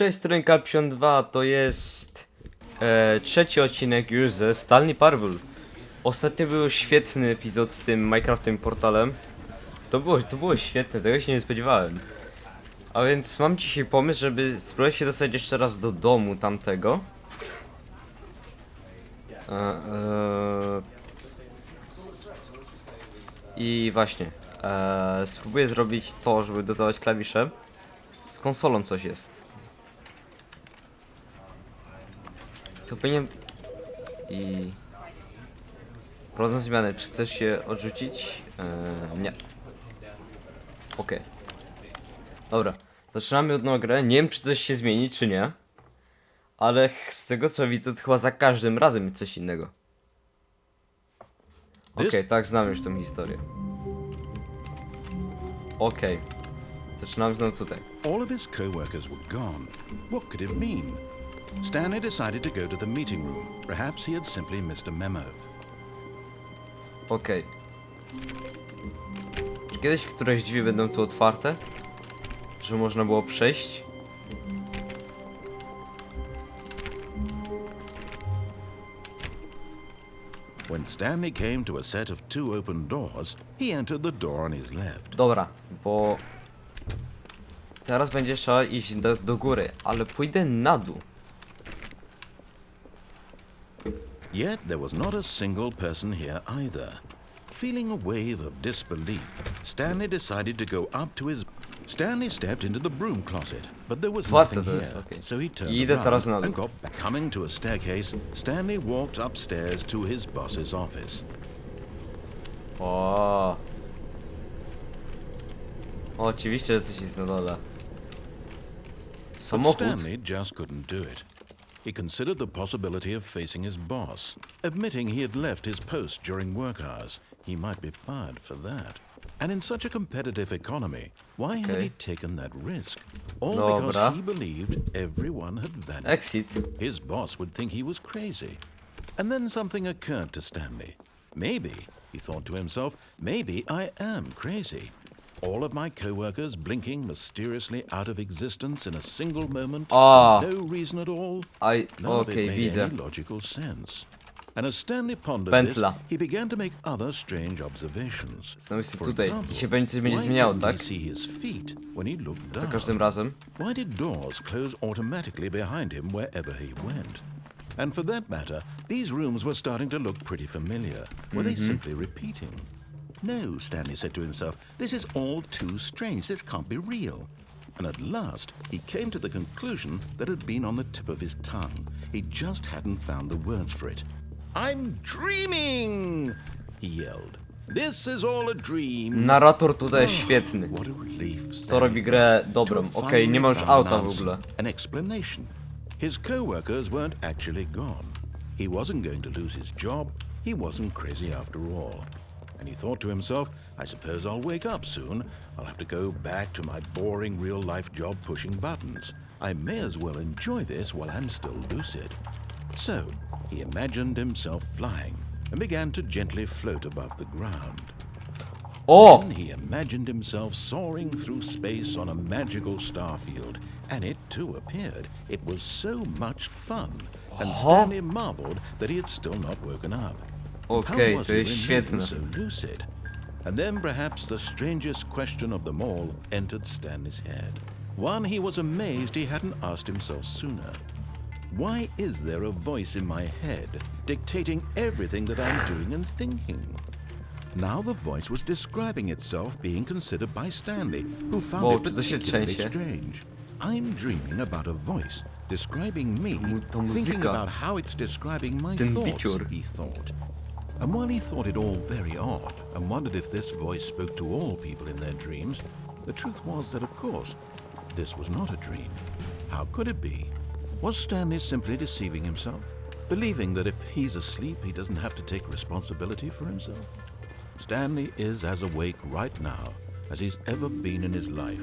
Cześć, stronka 52, to jest trzeci odcinek już ze Stanley Parable. Ostatnio był świetny epizod z tym Minecraftem portalem. To było świetne, tego się nie spodziewałem. A więc mam dzisiaj pomysł, żeby spróbować się dostać jeszcze raz do domu tamtego. I właśnie, spróbuję zrobić to, żeby dodawać klawisze. Z konsolą coś jest. To powinien... I... Prowadzą zmiany, czy chcesz się odrzucić? Nie. Okej. Dobra, zaczynamy od nowa grę. Nie wiem, czy coś się zmieni, czy nie. Ale z tego co widzę, to chyba za każdym razem jest coś innego. Okej, tak, znam już tą historię. Okej. Zaczynamy znowu tutaj. All of his co-workers were gone. What could it mean? Stanley decided to go to the meeting room. Perhaps he had simply missed a memo. Okej. Czy kiedyś któreś drzwi będą tu otwarte? Że można było przejść? When Stanley came to a set of two open doors, he entered the door on his left. Dobra, bo... Teraz będzie trzeba iść do góry, ale pójdę na dół. Yet there was not a single person here either. Feeling a wave of disbelief, Stanley decided to go up to his... Stanley stepped into the broom closet, but there was nothing here, so he turned around and got back. Coming to a staircase, Stanley walked upstairs to his boss's office. O, oczywiście, że coś jest na dole. But Samochód. Stanley just couldn't do it. He considered the possibility of facing his boss, admitting he had left his post during work hours. He might be fired for that. And in such a competitive economy, why had he taken that risk? All because he believed everyone had vanished. Exit. His boss would think he was crazy. And then something occurred to Stanley. Maybe, he thought to himself, maybe I am crazy. All of my co-workers blinking mysteriously out of existence in a single moment, for no reason at all. None of it made any logical sense. And as Stanley pondered this, he began to make other strange observations. For example, why didn't he see his feet when he looked down? Why did doors close automatically behind him wherever he went? And for that matter, these rooms were starting to look pretty familiar. Were they simply repeating? No, Stanley said to himself, this is all too strange, this can't be real. And at last, he came to the conclusion that had been on the tip of his tongue. He just hadn't found the words for it. I'm dreaming! He yelled. This is all a dream. Narrator tutaj jest świetny. What a relief. To robi grę dobrą. Okej, nie ma już auta w ogóle. An explanation. His co-workers weren't actually gone. He wasn't going to lose his job. He wasn't crazy after all. And he thought to himself, I suppose I'll wake up soon. I'll have to go back to my boring real-life job pushing buttons. I may as well enjoy this while I'm still lucid. So, he imagined himself flying and began to gently float above the ground. Then he imagined himself soaring through space on a magical star field, and it too appeared. It was so much fun, and Stanley marveled that he had still not woken up. Okej, to jest świetne. So lucid? And then perhaps the strangest question of them all entered Stanley's head. One he was amazed he hadn't asked himself sooner. Why is there a voice in my head dictating everything that I'm doing and thinking? Now the voice was describing itself being considered by Stanley, who found it particularly strange. I'm dreaming about a voice describing me, thinking about how it's describing my thoughts, he thought. And while he thought it all very odd, and wondered if this voice spoke to all people in their dreams, the truth was that, of course, this was not a dream. How could it be? Was Stanley simply deceiving himself, believing that if he's asleep, he doesn't have to take responsibility for himself? Stanley is as awake right now as he's ever been in his life.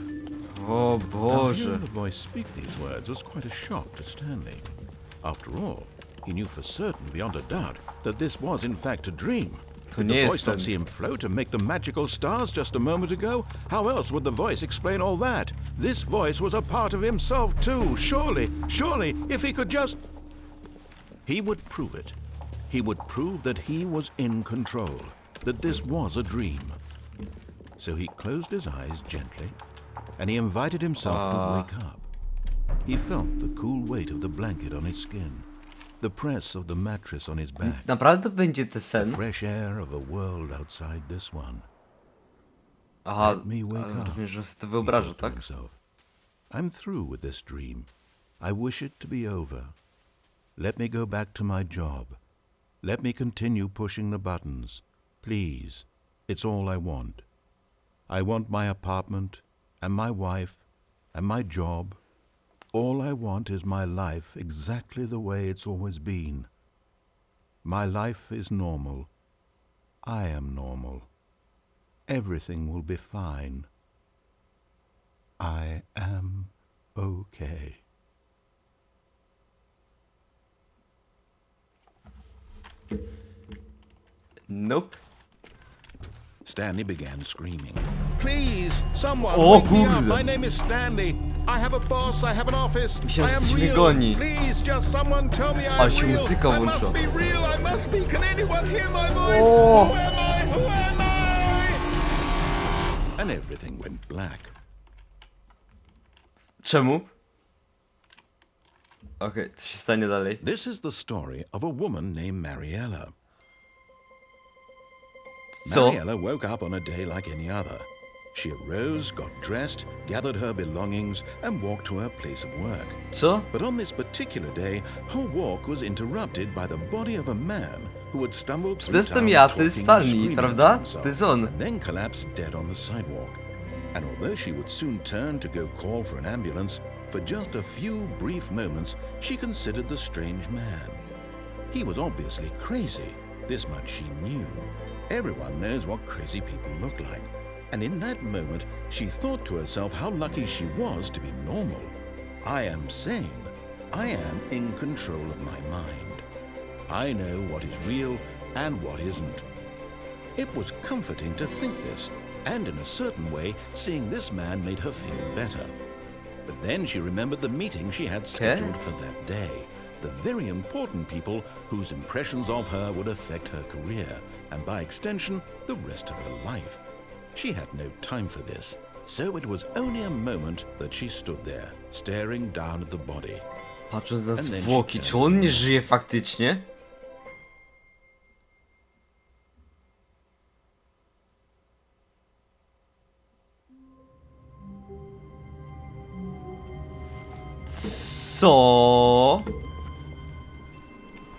O Boże. Hearing the voice speak these words was quite a shock to Stanley. After all, he knew for certain, beyond a doubt, that this was in fact a dream. To Did nie the jest voice not sen. see him float and make the magical stars just a moment ago? How else would the voice explain all that? This voice was a part of himself too. Surely, if he could just... He would prove it. He would prove that he was in control, that this was a dream. So he closed his eyes gently, and he invited himself to wake up. He felt the cool weight of the blanket on his skin, the press of the mattress on his back, Naprawdę będzie ten the sen? fresh air of a world outside this one. Aha, Let me wake ale up, również, że sobie to he wyobraża, thought to tak? himself. I'm through with this dream. I wish it to be over. Let me go back to my job. Let me continue pushing the buttons. Please, it's all I want. I want my apartment, and my wife, and my job. All I want is my life exactly the way it's always been. My life is normal. I am normal. Everything will be fine. I am okay. Nope. Stanley began screaming. Please, someone O wake me up. kurde. My name is Stanley. I have a boss, I have an office. Myślałem, I że am coś mnie real. goni. Please, just someone tell me Ale I'm się real. muzyka I must włączyła. be real, I must be. Can anyone hear my voice? O! Who am I? Who am I? And everything went black. Czemu? Okej, co się stanie dalej? This is the story of a woman named Mariella. Co? Mariella woke up on a day like any other. She arose, got dressed, gathered her belongings, and walked to her place of work. Co? But on this particular day, her walk was interrupted by the body of a man who had stumbled To through jestem town ja, to jest talking and Stanley, screaming prawda? to himself, To jest on. and then collapsed dead on the sidewalk. And although she would soon turn to go call for an ambulance, for just a few brief moments, she considered the strange man. He was obviously crazy. This much she knew. Everyone knows what crazy people look like. And in that moment, she thought to herself how lucky she was to be normal. I am sane. I am in control of my mind. I know what is real and what isn't. It was comforting to think this, and in a certain way, seeing this man made her feel better. But then she remembered the meeting she had scheduled for that day. The very important people whose impressions of her would affect her career, and by extension, the rest of her life. She had no time for this, so it was only a moment that she stood there, staring down at the body. Patrząc na And then she zwłoki, turned czy on nie żyje faktycznie? Co?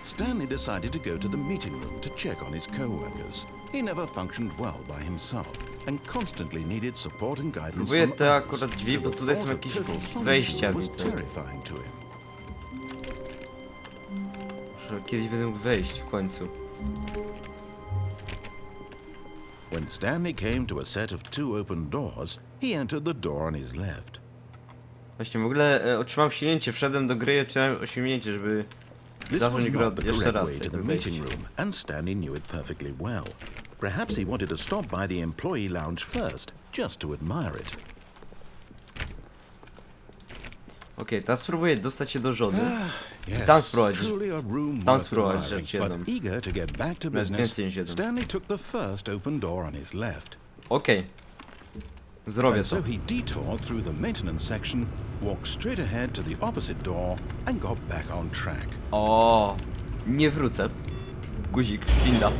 Stanley decided to go to the meeting room to check on his co-workers. He never functioned well by himself and constantly needed support and guidance Próbuję from te others, akurat drzwi, so bo the tutaj są thought of jakieś total wejścia, solitude was widzę. terrifying to him. Może kiedyś będę mógł wejść w końcu. When Stanley came to a set of two open doors, he entered the door on his left. Właśnie w ogóle otrzymałem osiągnięcie, wszedłem do gry i otrzymałem osiągnięcie, żeby This was zacząć grę not the jeszcze correct raz. way to jakby the wejść. meeting room, and Stanley knew it perfectly well. Perhaps he wanted to stop by the employee lounge first, just to admire it. Okej, teraz spróbuję dostać się do żony. Yes, Tam sprowadzić. truly a room Tam worth sprowadzić admiring, rzecz jedną. but eager to get back to Nawet business, więcej niż jedną. Stanley took the first open door on his left. Okej. Zrobię And to. so he detoured through the maintenance section, walked straight ahead to the opposite door, and got back on track. O, nie wrócę. Guzik, winda.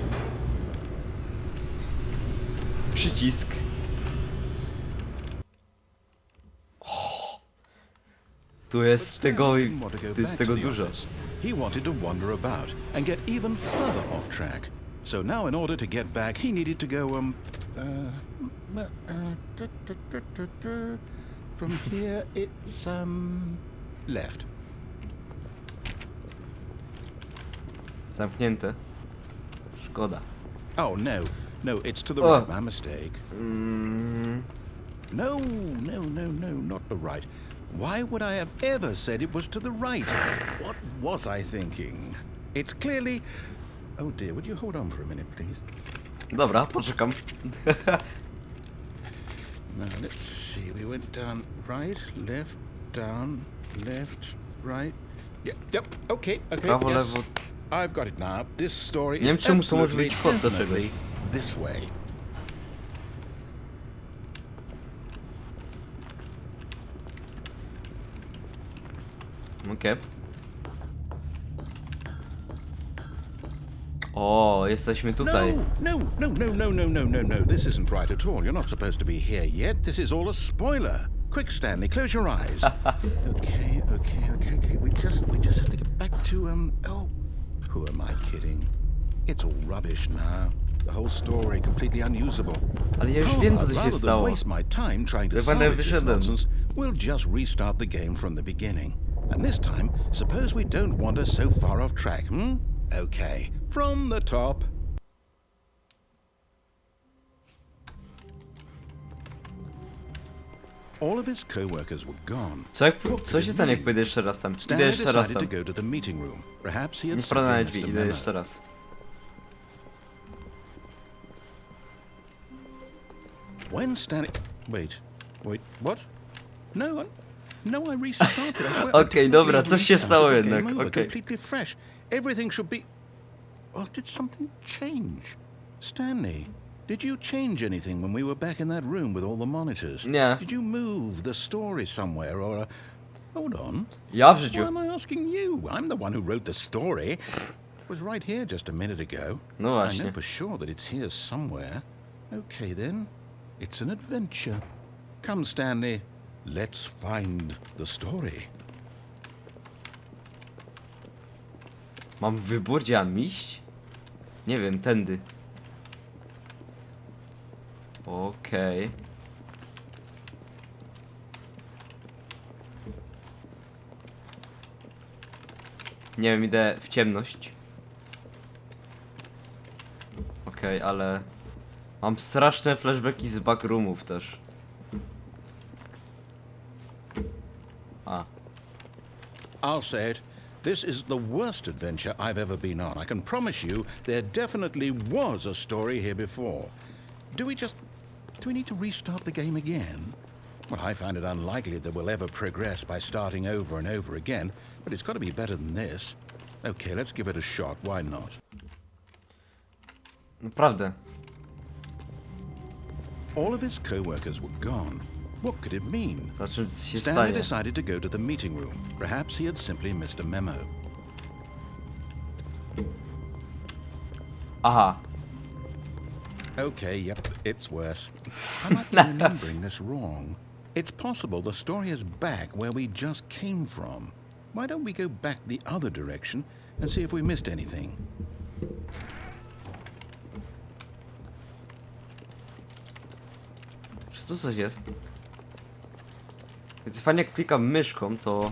Przycisk. Tu jest tego, Didn't want to go tu jest back tego to the dużo. office. He wanted to wander about and get even further off track. So now, in order to get back, he needed to go from here it's left. Zamknięte. Szkoda. Oh no, it's to the Oh. right. My mistake. No, not the right. Why would I have ever said it was to the right? What was I thinking? It's clearly... Oh dear, would you hold on for a minute, please? Dobra, poczekam. Now let's see. We went down right, left, down, left, right. Yep. Okay. Prawo, Yes. lewo. I've got it now. This story Nie wiem, is czemu to może absolutely być kod do czegoś. definitely this way. Okej. O, jesteśmy tutaj. No. This isn't right at all. You're not supposed to be here yet. This is all a spoiler. Quick, Stanley, close your eyes. Okay. We just have to get back to oh, who am I kidding? It's all rubbish now. The whole story completely unusable. Ale ja już wiem, co tu się Rather than stało. waste my time trying to Chyba salvage this wyszedłem. nonsense, we'll just restart the game from the beginning. And this time, suppose we don't wander so far off track, Okay, from the top. All of his co-workers were gone. Co się stanie, jak pójdę jeszcze raz tam? Idę Stanley jeszcze raz decided tam. to go to the meeting room. Perhaps he had Nie sprawdzę na simply drzwi, missed a idę memo. jeszcze raz. When Stanley... Wait, what? No, I restarted. I swear, Okej, dobra, coś się stało the jednak, game over, okej. completely fresh. Everything should be... Oh, did something change? Stanley, did you change anything when we were back in that room with all the monitors? Nie. Did you move the story somewhere or... Hold on. Ja w Why życiu. am I asking you? I'm the one who wrote the story. It was right here just a minute ago. No I właśnie. know for sure that it's here somewhere. Okay then. It's an adventure. Come, Stanley. Let's find the story. Mam wybór, gdzie mam iść? Nie wiem, tędy. Okej. Nie wiem, idę w ciemność. Okej, ale... Mam straszne flashbacki z backroomów też. A. I'll say it. This is the worst adventure I've ever been on. I can promise you there definitely was a story here before. Do we need to restart the game again? Well, I find it unlikely that we'll ever progress by starting over and over again, but it's got to be better than this. Okay, let's give it a shot. Why not? Naprawdę. All of his co-workers were gone. What could it mean? Znaczy, co się Stanley stanie? decided to go to the meeting room. Perhaps he had simply missed a memo. Aha. Okay, yep, it's worse. I might be remembering this wrong. It's possible the story is back where we just came from. Why don't we go back the other direction and see if we missed anything? Czy tu coś jest? Więc fajnie jak klikam myszką, to...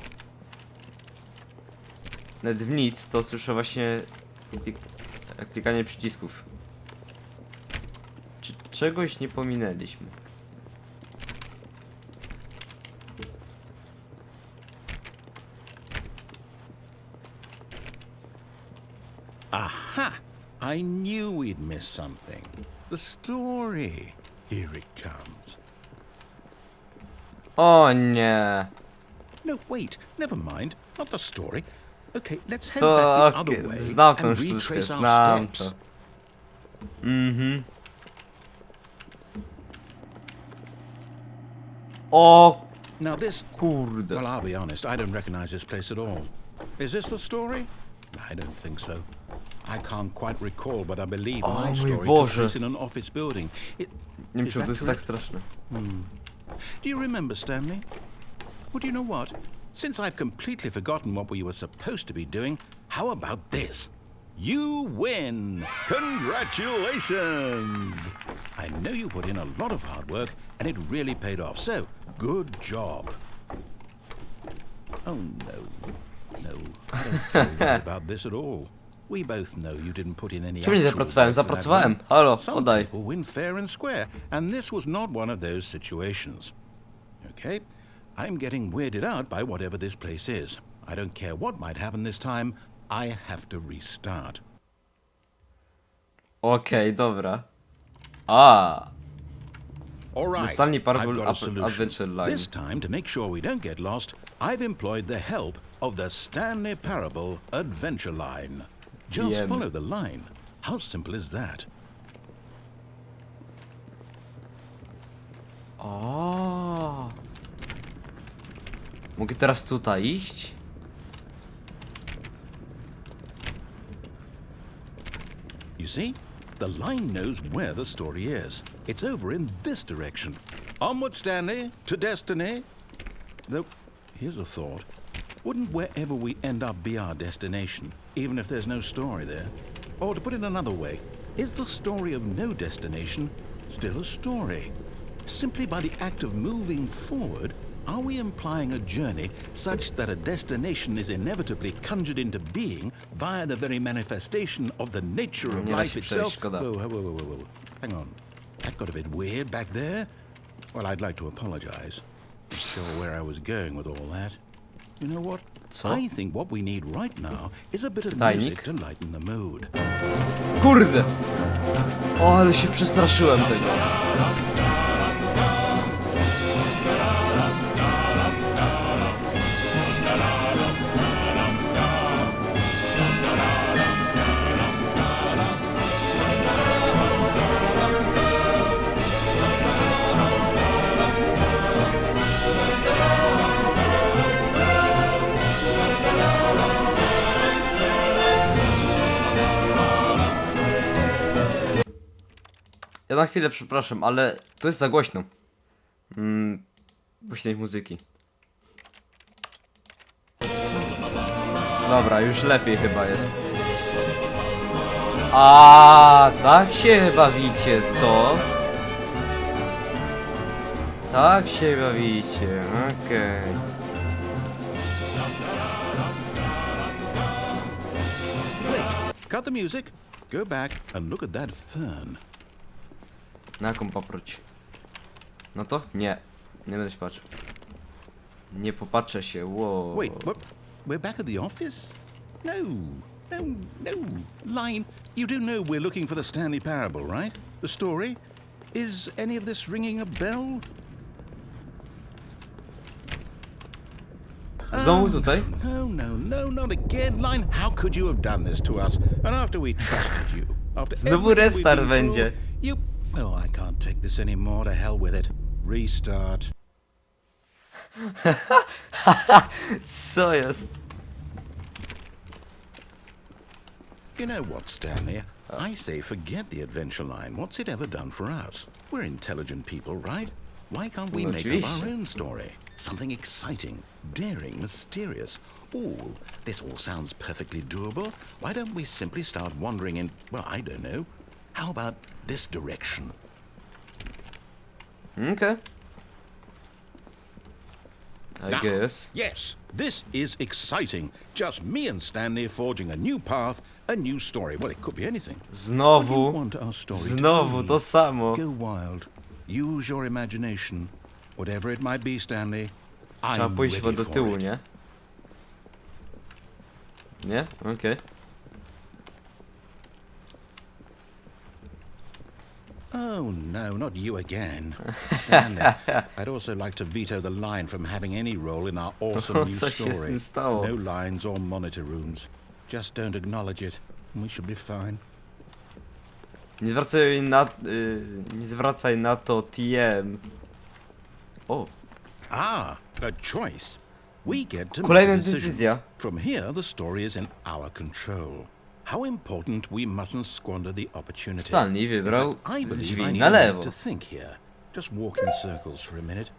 Nawet w nic, to słyszę właśnie... Klikanie przycisków. Czy czegoś nie pominęliśmy? Aha! I knew we'd missed something. The story. Here it comes. O nie! No, wait, never mind. Not the story. Okay, let's head To back the okej, other way znam tą and sztuczkę, retrace our znam steps. to. Mhm. O Now this... kurde. Well, I'll be honest, I don't recognize this place at all. Is this the story? I don't think so. I can't quite recall, but I believe O my mój story took Boże. place in an office building. Nie wiem, Is czy to that jest tak correct? straszne. Do you remember, Stanley? Well, do you know what? Since I've completely forgotten what we were supposed to be doing, how about this? You win! Congratulations! I know you put in a lot of hard work, and it really paid off, so good job. Oh, no. No, I don't feel right about this at all. We both know you didn't put in any Czemu nie actual zapracowałem? work for that Zapracowałem. run. Halo, Some oddaj. people win fair and square, and this was not one of those situations. Okay, I'm getting weirded out by whatever this place is. I don't care what might happen this time, I have to restart. Okej, dobra. A, All the right, Stanley I've Parable got a solution. Adventure Line. This time, to make sure we don't get lost, I've employed the help of the Stanley Parable Adventure Line. Just TM. follow the line. How simple is that? O. Mogę teraz tutaj iść? You see? The line knows where the story is. It's over in this direction. Onward, Stanley, to destiny. Though, here's a thought. Wouldn't wherever we end up be our destination, even if there's no story there? Or to put it another way, is the story of no destination still a story? Simply by the act of moving forward, are we implying a journey such that a destination is inevitably conjured into being via the very manifestation of the nature of Nie da life się itself? przejść, szkoda. Whoa. Hang on. That got a bit weird back there. Well, I'd like to apologize. Not sure where I was going with all that. You know what? Co? I think what we need right now is a bit of Tajnik? music to lighten the mood. Kurde! O, ale się przestraszyłem tego. Ja na chwilę przepraszam, ale to jest za głośno. Głośnej muzyki. Dobra, już lepiej chyba jest. A, tak się bawicie, co? Tak się bawicie, okej. Wait, cut the music, go back and look at that fern. Na jaką paproć? No to? Nie. Nie będę się patrzył. Nie popatrzę się, wow. Wait, what? We're back at the office? No. Line, you do know we're looking for the Stanley Parable, right? The story? Is any of this ringing a bell? Znowu tutaj? No, not again. Line, how could you have done this to us? And after we trusted you, after Znowu everything we've restart been będzie. through, you... Oh, I can't take this anymore. To hell with it. Restart. Co jest? You know what, Stanley? I say forget the adventure line. What's it ever done for us? We're intelligent people, right? Why can't we No, make up oczywiście. our own story? Something exciting, daring, mysterious. Ooh, this all sounds perfectly doable. Why don't we simply start wandering in, well, I don't know. How about this direction? Okej. I Now, guess. yes, this is exciting. Just me and Stanley forging a new path, a new story. Well, it could be anything. What do you Znowu. want our story to Znowu be? to samo. Go wild. Use your imagination. Whatever it might be, Stanley. Trzeba I'm pójść chyba ready do for tyłu, it. nie? Nie? Okej. Oh, no, not you again. Stanley, I'd also like to veto the line from having any role in our awesome new Co się z story. tym stało? No lines or monitor rooms. Just don't acknowledge it, and we should be fine. Nie zwracaj na to TM. O, Ah, a choice. We get to Kolejna make a decision. decyzja. From here, the story is in our control. How important we mustn't squander the opportunity. Stanley In wybrał fact, I believe drzwi I need na a minute lewo. to think here. Just walk in circles for a minute.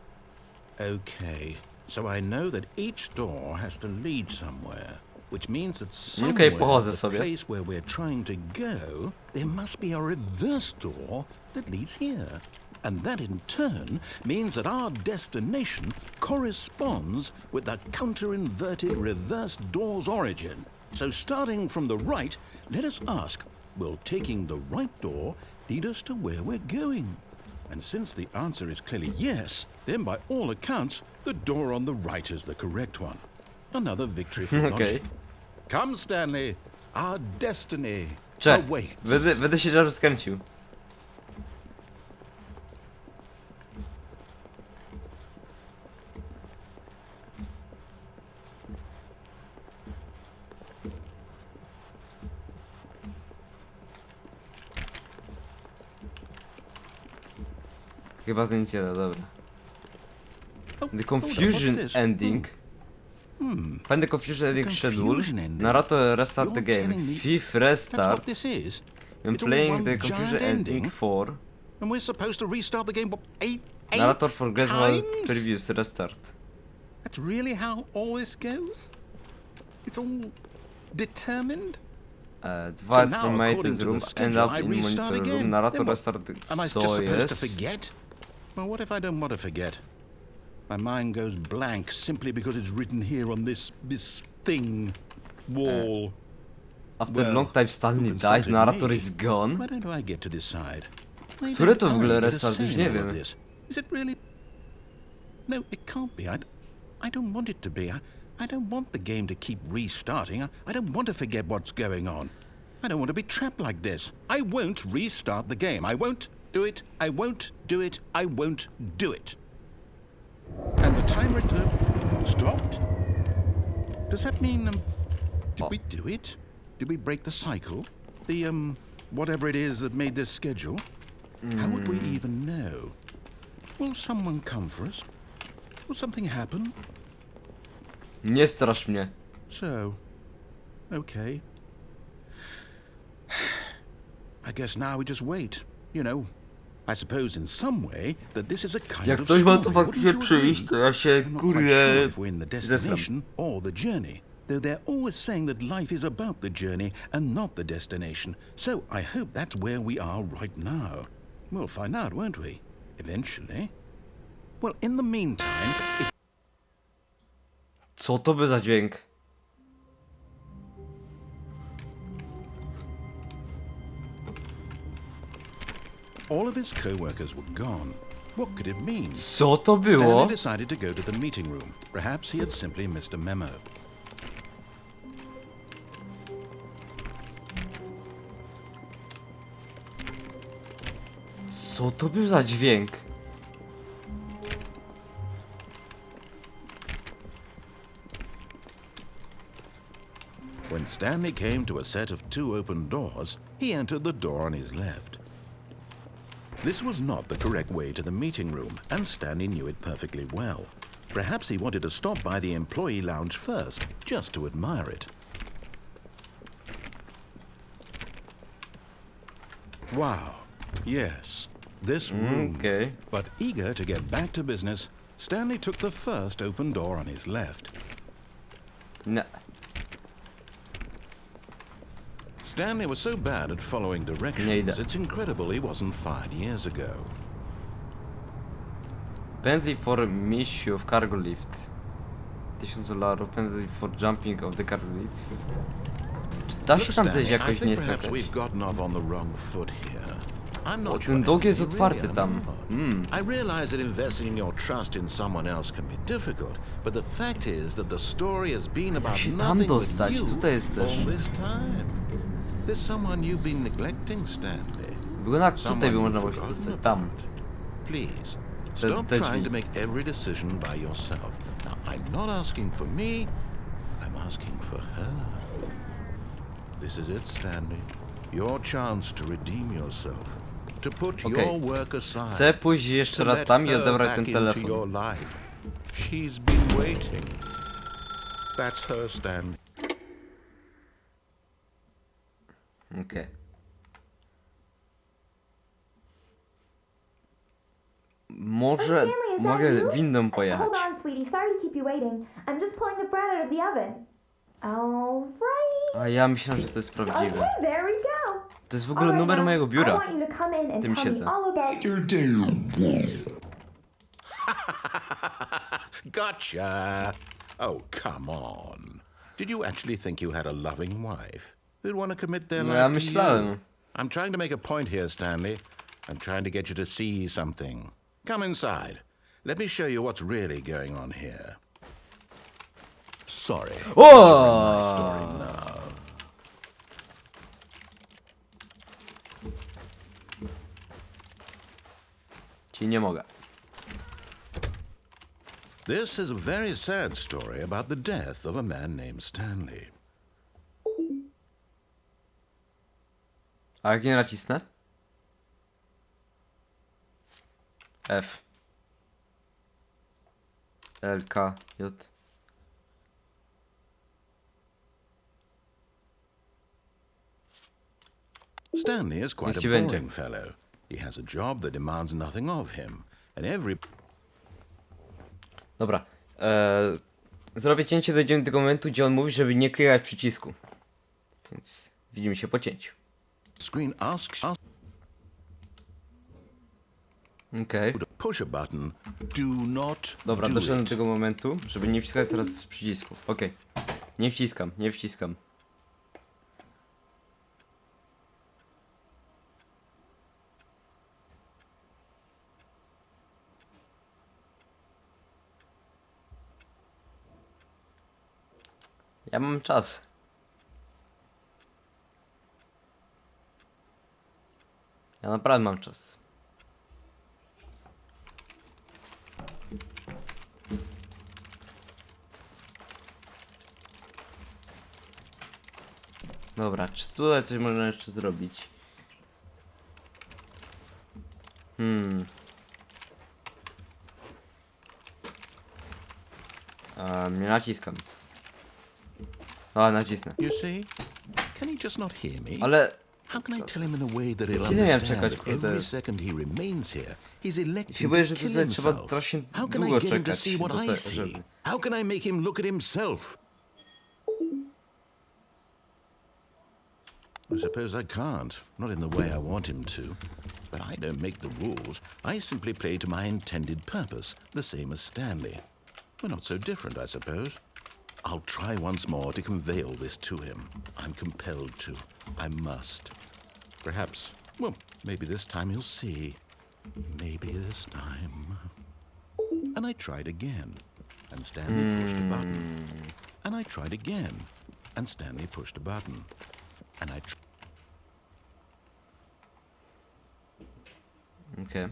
Okay, so I know that each door has to lead somewhere, which means that somewhere pochodzę the sobie. place where we're trying to go, there must be a reverse door that leads here. And that in turn means that our destination corresponds with the counter-inverted reverse door's origin. So starting from the right, let us ask, will taking the right door lead us to where we're going? And since the answer is clearly yes, then by all accounts, the door on the right is the correct one. Another victory for Okay. logic. Come, Stanley, our destiny Cze, awaits. będę się dobrze skręcił. Chyba to nic nie da, dobra. Oh, The hold on, confusion what's this? ending. Find the confusion ending schedule. confusion ending? Narrator restart the You're game. telling me Fifth That's restart. what this is? I'm It's all playing one the confusion giant ending. ending? 4. And we're supposed to restart the game, what, eight Narrator forgets about times? previous restart. That's really how all this goes? It's all determined? Divide now, from according maintenance to the room, end schedule, up I in restart monitor room. again. Narrator Then what? restart. Am I just Co supposed to jest? forget? Well, what if I don't want to forget? My mind goes blank simply because it's written here on this thing wall. After Well, long time Stanley who dies, consulted narrator me? is gone. Why don't I get to decide? Why Które don't to w ogóle I get a restart? say Już in nie all of wiem. this? Is it really? No, it can't be. I don't want it to be. I don't want the game to keep restarting. I don't want to forget what's going on. I don't want to be trapped like this. I won't restart the game. I won't do it. I won't do it. I won't do it. And the timer stopped? Does that mean, did we do it? Did we break the cycle? The, whatever it is that made this schedule? How would we even know? Will someone come for us? Will something happen? Nie strasz mnie. So, okay. I guess now we just wait. You know, I suppose in some way that this is a kind Jak of ktoś ma story. tu Wouldn't faktycznie you przyjść, agree? to ja się I'm not quite sure kurde if we're in the destination or the journey, though they're always saying that life is about the journey and not the destination. So I hope that's where we are right now. We'll find out, won't we? Eventually. Well, in the meantime, if Co to by za dźwięk? all of his co-workers were gone, what could it mean? Co to Stanley było? decided to go to the meeting room. Perhaps he had simply missed a memo. Co to był za dźwięk? When Stanley came to a set of 2 open doors, he entered the door on his left. This was not the correct way to the meeting room, and Stanley knew it perfectly well. Perhaps he wanted to stop by the employee lounge first, just to admire it. Wow, yes, this room. Okej. But eager to get back to business, Stanley took the first open door on his left. Nie. Stanley was so bad at following Nie directions, idę. it's incredible he wasn't fired years ago. Penalty for mission of cargo lift. $1000. Penalty for jumping of the cargo lift. Czy da się tam coś Stanley, I jakoś nie think perhaps skakać? we've gotten off on the wrong foot here. I'm O, not ten sure dog jest really, otwarty I'm tam. not. I realize that investing your trust in someone else can be difficult, but the fact is that the story has been about się tam nothing but dostać? you Tutaj jest też. all this time. There's someone you've been neglecting, Stanley. Wygląda jak tutaj Someone by you've można było się forgotten dostać. Tam. about. Please, Te stop trying drzwi. to make every decision by yourself. Now, I'm not asking for me, I'm asking for her. This is it, Stanley. Your chance to redeem yourself. To put Okej. your work aside. Chcę pójść jeszcze to raz let tam i her odebrać back ten into telefon. your life. She's been waiting. That's her, Stanley. Okej. Może mogę windą pojechać. Hold on, sweetie. Sorry to keep you waiting. I'm just pulling the bread out of the oven. Alrighty. A ja myślałem, że to jest prawdziwe. Okay, there we go. To jest w ogóle numer mojego I biura. want you to come in and Tym tell siedzę. me all about Gotcha. Oh, come on. Did you actually think you had a loving wife who'd want to commit their No, life ja to myślałem. you? I'm trying to make a point here, Stanley. I'm trying to get you to see something. Come inside. Let me show you what's really going on here. Sorry. My story O! now. Ci nie mogę. This is a very sad story about the death of a man named Stanley. A jak nie nacisnę? F. L, K, J. Stanley is quite a Niech ci będzie. boring fellow. He has a job that demands nothing of him, and every... Dobra. Zrobię cięcie, dojdziemy do tego momentu, gdzie on mówi, żeby nie klikać przycisku. Więc widzimy się po cięciu. screen asks us Okej. to push a button. Do not Dobra, do doszedłem do it. tego momentu, żeby nie wciskać teraz z przycisku. Okej. Nie wciskam, nie wciskam. Ja mam czas. Ja naprawdę mam czas. Dobra, czy tutaj coś można jeszcze zrobić? Nie naciskam. Nacisnę. You see? Can he just not hear me? Ale How can I tell him in a way that he'll Ile miałem understand czekać, that kurde? every second he remains here, he's electing się boję, to że kill tutaj trzeba himself? strasznie How can I długo get him to czekać see what do I tego, see? żeby... How can I make him look at himself? I suppose I can't, not in the way I want him to. But I don't make the rules. I simply play to my intended purpose, the same as Stanley. We're not so different, I suppose. I'll try once more to convey all this to him. I'm compelled to. I must. Perhaps, well, maybe this time he'll see. Maybe this time. And I tried again, and Stanley pushed a button. And I tried again, and Stanley pushed a button. And I Okej.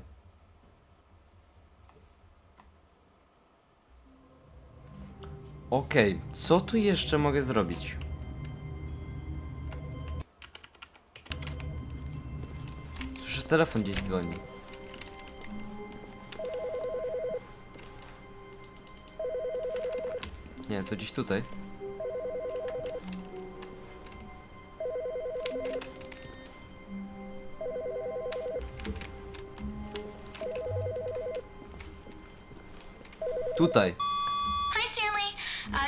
Okej, co tu jeszcze mogę zrobić? Słyszę, telefon gdzieś dzwoni. Nie, to gdzieś tutaj. Tutaj. Hi, Stanley.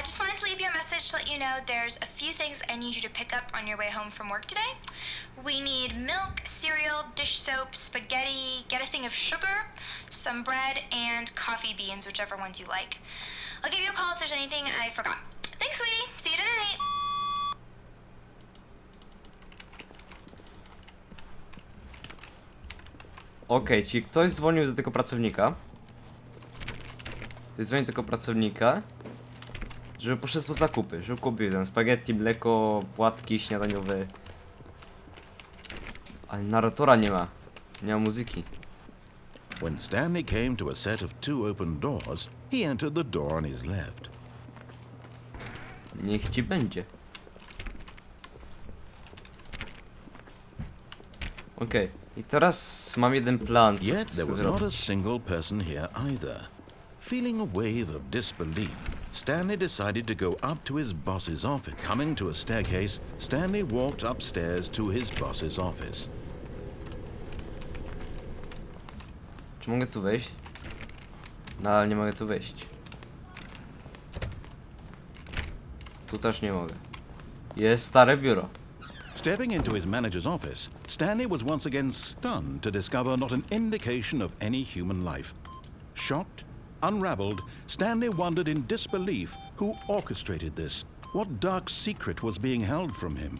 Just wanted to leave you a message to let you know there's a few things I need you to pick up on your way home from work today. We need milk, cereal, dish soap, spaghetti, get a thing of sugar, some bread, and coffee beans, whichever ones you like. I'll give you a call if there's anything I forgot. Thanks, sweetie. See you tonight. Okej, czyli ktoś dzwonił do tego pracownika. Ktoś dzwonił do tego pracownika, żeby poszedł po zakupy, żeby kupił tam spaghetti, mleko, płatki śniadaniowe. Ale narratora nie ma. Nie ma muzyki. When Stanley came to a set of two open doors, he entered the door on his left. Niech ci będzie. Okej, i teraz mam jeden plan. Co Yet chcę there was not a zrobić. single person here either. Feeling a wave of disbelief, Stanley decided to go up to his boss's office. Coming to a staircase, Stanley walked upstairs to his boss's office. Czy mogę tu wejść? No, ale nie mogę tu wejść. Tu też nie mogę. Jest stare biuro. Stepping into his manager's office, Stanley was once again stunned to discover not an indication of any human life. Shocked, unraveled, Stanley wondered in disbelief who orchestrated this, what dark secret was being held from him.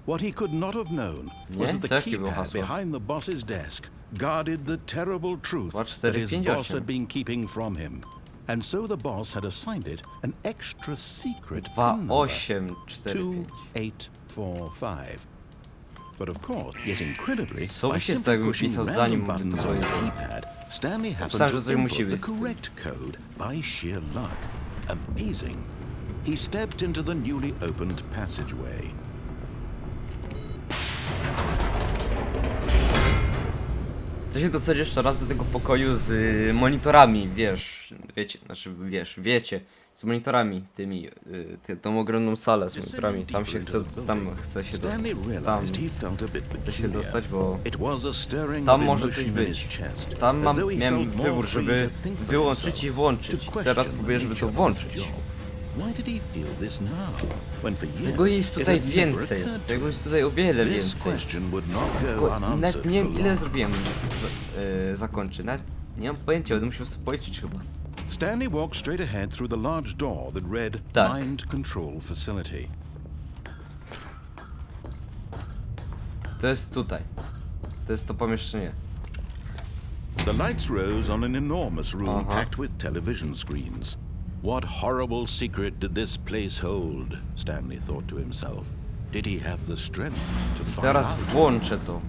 What he could not have known was Nie? that the Takie było keypad hasło. behind the boss's desk guarded the terrible truth Dwa, cztery, that his pięć, boss osiem. had been keeping from him. And so the boss had assigned it an extra secret 2, PIN number. 8, 4, 5. 2845. But of course, yet incredibly, Co by by się simply stało, jakbym pushing pisał, random zanim buttons to on the powiedział? keypad, Stanley happened Myślałem, że to coś musi input być the z tym. correct code by sheer luck. Amazing. He stepped into the newly opened passageway. Chcę się dostać jeszcze raz do tego pokoju z monitorami, wiecie, z monitorami tymi, tą ogromną salę z monitorami, tam chcę się dostać, bo tam może coś być. Tam miałem wybór, żeby wyłączyć i włączyć. Teraz próbuję, żeby to włączyć. Tego jest tutaj więcej, tego jest tutaj o wiele więcej. Nawet nie wiem ile zrobiłem zakończy, nawet nie mam pojęcia, będę musiał sobie policzyć chyba. Stanley walked straight ahead through the large door that read Mind Control Facility. To jest tutaj. To jest to pomieszczenie. The lights rose on an enormous room packed with television screens. What horrible secret did this place hold? Stanley thought to himself. Did he have the strength to find Teraz out? włączę to.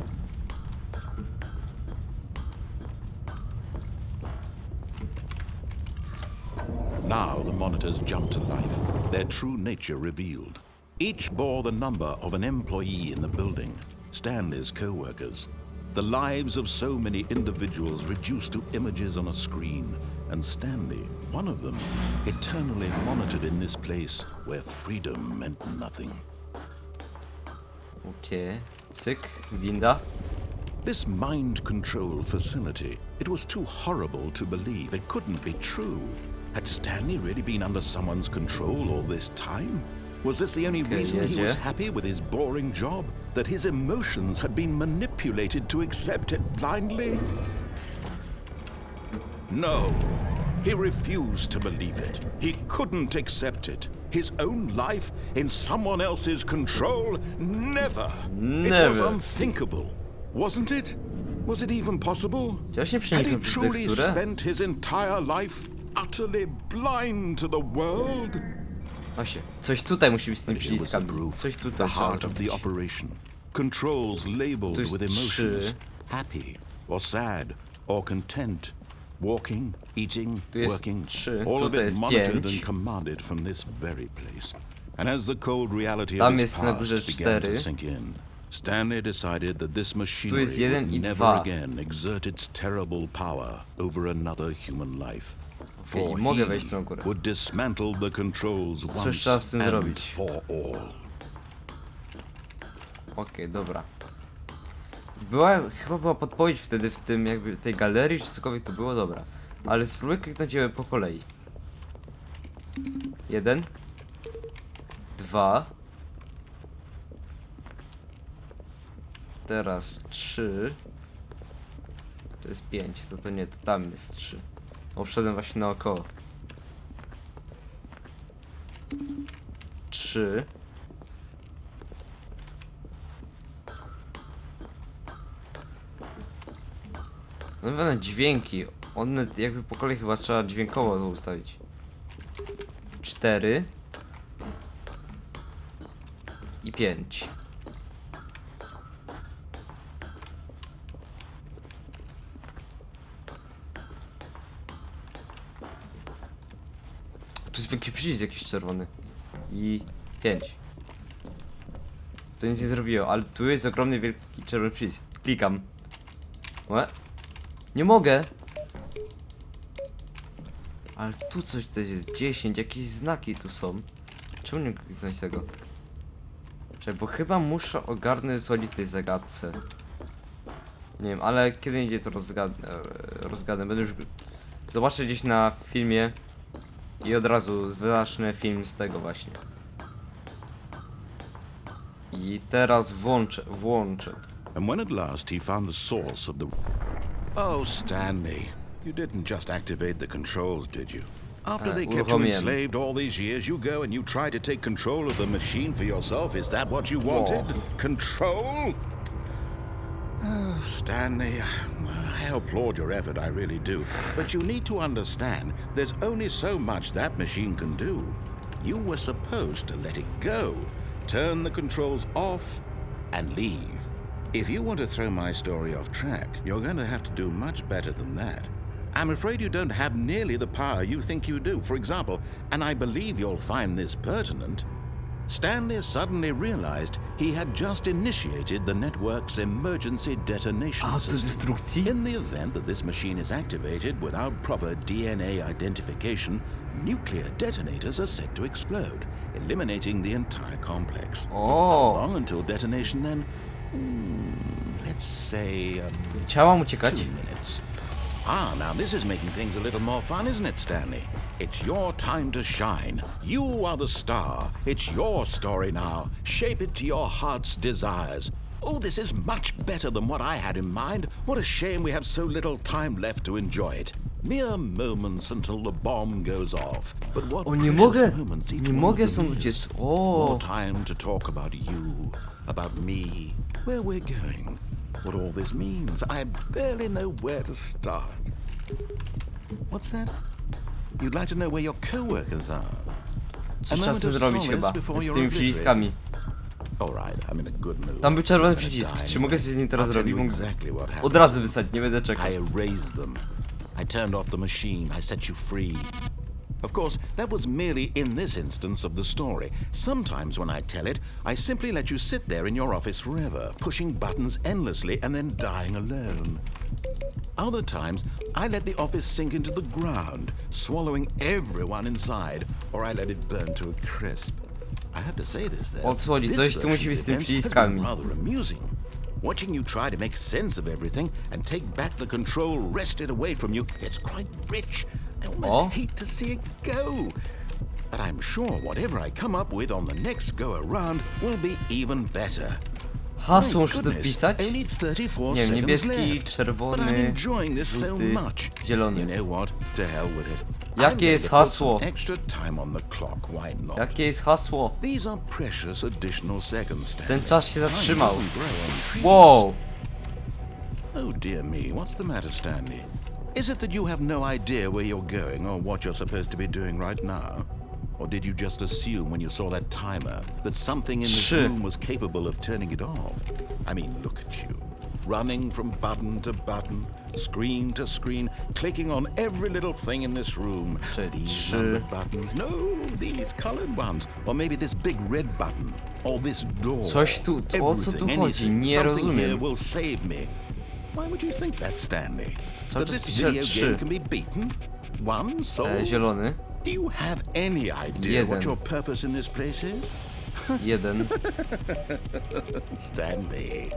Now the monitors jumped to life, their true nature revealed. Each bore the number of an employee in the building, Stanley's co-workers. The lives of so many individuals reduced to images on a screen, and Stanley, one of them, eternally monitored in this place where freedom meant nothing. Okej, cyk, winda. This mind control facility, it was too horrible to believe. It couldn't be true. Had Stanley really been under someone's control all this time? Was this the only reason he was happy with his boring job? That his emotions had been manipulated to accept it blindly? No. He refused to believe it. He couldn't accept it. His own life in someone else's control? Never. It was unthinkable. Wasn't it? Was it even possible? Had he truly spent his entire life utterly blind to the world? Właśnie, coś tutaj musi być z tym przyciskami. Coś tutaj the heart of the operation. Controls labeled with emotions. Happy or sad or content. Walking, eating, working, all of it monitored and commanded from this very place. And as the cold reality of his past began to sink in, Stanley decided that this machinery would never again exert its terrible power over another human life. For he would dismantle the controls once and for all. Okej, dobra. Chyba była podpowiedź wtedy w tym jakby tej galerii, czy cokolwiek to było, dobra. Ale spróbuję kliknąć je po kolei. 1 2 Teraz 3. To jest 5, to nie, to tam jest 3. Wszedłem właśnie naokoło. 3. No pewne dźwięki. One jakby po kolei chyba trzeba dźwiękowo to ustawić. 4 i 5. Tu jest wielki przycisk jakiś czerwony. I 5. To nic nie zrobiło, ale tu jest ogromny wielki czerwony przycisk. Klikam. Nie mogę! Ale tu coś też jest. 10, jakieś znaki tu są. Czemu nie kliknąć tego? Czekaj, bo chyba muszę ogarnąć, co chodzi w tej zagadce. Nie wiem, ale kiedy indziej to rozgadnę. Będę już... Zobaczę gdzieś na filmie i od razu zacznę film z tego właśnie. I teraz włączę. And when at last he found the source of the... Oh, Stanley, you didn't just activate the controls, did you? After they kept you enslaved all these years, you go and you try to take control of the machine for yourself. Is that what you wanted? Control? Oh, Stanley, I applaud your effort, I really do. But you need to understand, there's only so much that machine can do. You were supposed to let it go, turn the controls off, and leave. If you want to throw my story off track, you're going to have to do much better than that. I'm afraid you don't have nearly the power you think you do. For example, and I believe you'll find this pertinent, Stanley suddenly realized he had just initiated the network's emergency detonation A, do system. destrukcji? In the event that this machine is activated without proper DNA identification, nuclear detonators are set to explode, eliminating the entire complex. How O, long until detonation then? Let's say chciałam 2 uciekać. minutes. Ah, now this is making things a little more fun, isn't it, Stanley? It's your time to shine. You are the star. It's your story now. Shape it to your heart's desires. Oh, this is much better than what I had in mind. What a shame we have so little time left to enjoy it. Mere moments until the bomb goes off. But what O, nie precious mogę! moments each Nie one mogę of stąd them uciec. is. O, More time to talk about you, about me, where we're going, what all this means. I barely know where to start. What's that? You'd like to know where your co-workers are? coś A trzeba z moment tym of zrobić solace chyba. before Z you're tymi obliterated. przyciskami. All right, I'm in a good mood. Tam był czerwony I'm gonna przycisk. die Czy mogę coś z nim teraz I'll tell zrobić? you Mógł exactly what od happened. razu wysadzić, nie będę czekał. I erased them. I turned off the machine. I set you free. Of course, that was merely in this instance of the story. Sometimes when I tell it, I simply let you sit there in your office forever, pushing buttons endlessly and then dying alone. Other times, I let the office sink into the ground, swallowing everyone inside, or I let it burn to a crisp. I have to say this, though. O co chodzi? This Coś tu version musi of być z tymi events has przyciskami. been rather amusing. Watching you try to make sense of everything and take back the control wrested away from you, it's quite rich. I almost Oh. hate to see it go. But I'm sure whatever I come up with on the next go around will be even better. Hasło My muszę tu goodness, wpisać? only 34 Nie wiem, seconds niebieski, left. czerwony, But I'm enjoying this so żółty, much. zielony. You know what? To hell with it. Jakie I'm going jest to put hasło? some extra time on the clock. Why not? Jakie jest hasło? These are precious additional seconds, Stanley. Ten czas się Time zatrzymał. doesn't grow on trees. Wow! Oh dear me, what's the matter, Stanley? Is it that you have no idea where you're going or what you're supposed to be doing right now? Or did you just assume when you saw that timer that something in this 3. room was capable of turning it off? I mean, look at you. Running from button to button, screen to screen, clicking on every little thing in this room. Czy These 3. numbered buttons, no, these colored ones. Or maybe this big red button. Or this door. Coś tu, o co tu Everything, chodzi? anything, Nie something here rozumiem. will save me. Why would you think that, Stanley? Cały That czas this pisze video 3. game can be beaten? One soul? Zielony. Do you have any idea what 1. your purpose in this place is? 1. Stanley,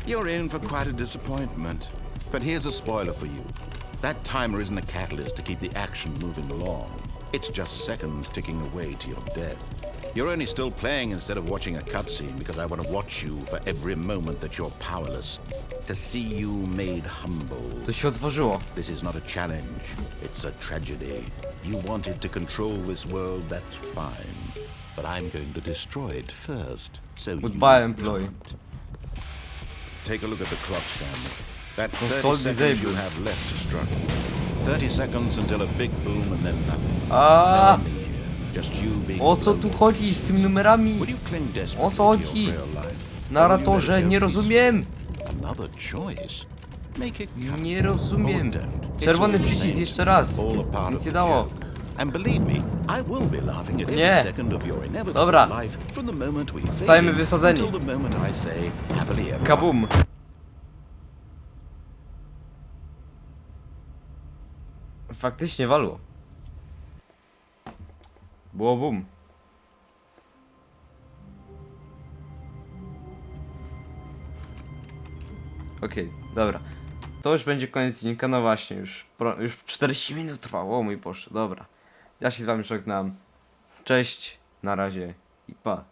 you're in for quite a disappointment. But here's a spoiler for you. That timer isn't a catalyst to keep the action moving along. It's just seconds ticking away to your death. You're only still playing instead of watching a cutscene because I want to watch you for every moment that you're powerless. To see you made humble. To się otworzyło. This is not a challenge, it's a tragedy. You wanted to control this world, that's fine. But I'm going to destroy it first, so Goodbye, you employee. can't. Take a look at the clock, Stanley. That's Console 30 seconds you disabled. have left to struggle. 30 seconds until a big boom and then nothing. No A, ending here, just you being o co tu alone. chodzi z tymi numerami? Will you cling desperately O co to your chodzi? frail life? Or will you Narratorze, let it go nie rozumiem. peacefully? Another choice. Make it count. Nie rozumiem. Or don't. It's Czerwony all the przycisk same. jeszcze raz. All a part Nic of nie the dało. joke. And believe me, I will be laughing at Nie. every second of your inevitable Dobra. life from the moment we fade Zostajemy in wysadzeni. until the moment I say happily ever. Kabum. Faktycznie walło. Było bum. Okej, dobra. To już będzie koniec odcinka, no właśnie, już 40 minut trwało, o mój Boże, dobra. Ja się z wami żegnam. Cześć, na razie i pa.